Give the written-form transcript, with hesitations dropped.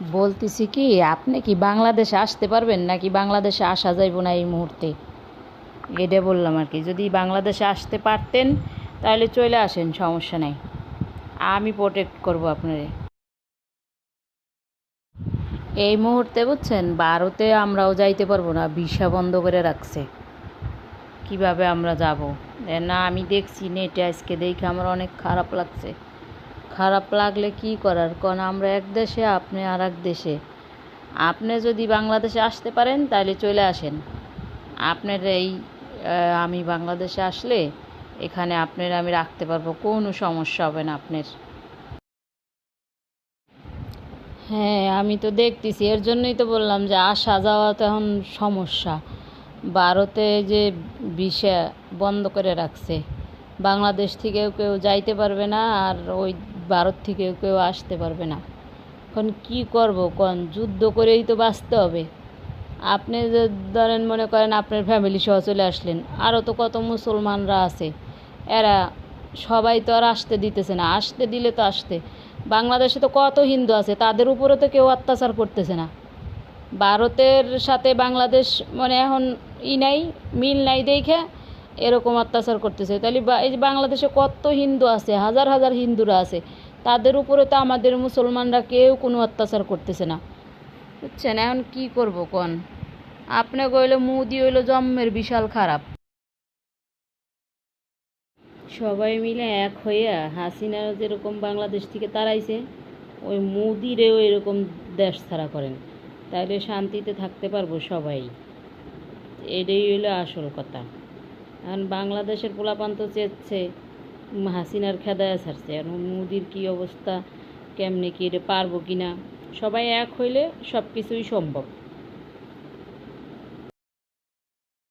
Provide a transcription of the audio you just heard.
বলতেছি কি, আপনি কি বাংলাদেশে আসতে পারবেন নাকি বাংলাদেশে আসা যাইব না এই মুহূর্তে? এটা বললাম আর কি। যদি বাংলাদেশে আসতে পারতেন তাহলে চলে আসেন, সমস্যা নাই, আমি প্রোটেক্ট করব আপনারে। এই মুহূর্তে বুঝছেন, ভারতে আমরাও যাইতে পারবো না, ভিসা বন্ধ করে রাখছে। কিভাবে আমরা যাব? না, আমি দেখছি নেটে আজকে, দেখে আমার অনেক খারাপ লাগছে। খারাপ লাগলে কি করার, কারণ আমরা এক দেশে, আপনি আর এক দেশে। আপনি যদি বাংলাদেশে আসতে পারেন তাহলে চলে আসেন। আপনার এই আমি বাংলাদেশে আসলে এখানে আপনার আমি রাখতে পারবো, কোনো সমস্যা হবে না আপনার। হ্যাঁ, আমি তো দেখতেছি, এর জন্যই তো বললাম যে আসা যাওয়া তো এখন সমস্যা। ভারতে যে ভিসা বন্ধ করে রাখছে, বাংলাদেশ থেকেও কেউ যাইতে পারবে না, আর ওই ভারত থেকেও কেউ আসতে পারবে না। এখন কি করব কোন, যুদ্ধ করেই তো বাঁচতে হবে। আপনি যে ধরেন মনে করেন আপনার ফ্যামিলি সহ চলে আসলেন, আরও তো কত মুসলমানরা আছে, এরা সবাই তো আর আসতে দিতেছে না। আসতে দিলে তো আসতে, বাংলাদেশে তো কত হিন্দু আছে, তাদের উপরে তো কেউ অত্যাচার করতেছে না। ভারতের সাথে বাংলাদেশ মানে এখন নাই, মিল নাই দেখে এরকম অত্যাচার করতেছে। তাহলে এই যে বাংলাদেশে কত হিন্দু আছে, হাজার হাজার হিন্দুরা আছে, তাদের উপরে তো আমাদের মুসলমানরা কেউ কোনো অত্যাচার করতেছে না। বুঝছেন, এখন কি করব কোন? আপনি কইলে মুদি হইলো জন্মের বিশাল খারাপ। সবাই মিলে এক হইয়া হাসিনা যেরকম বাংলাদেশ থেকে তাড়াইছে, ওই মুদিরেও এরকম দেশ ছাড়া করেন, তাইলে শান্তিতে থাকতে পারবো সবাই। এটাই হইলো আসল কথা। এখন বাংলাদেশের পোলাপান তো চেয়েছে হাসিনার খেদায়া ছাড়ছে, এখন মুদির কী অবস্থা, কেমনে কি এটা পারবো কি না। সবাই এক হইলে সব কিছুই সম্ভব।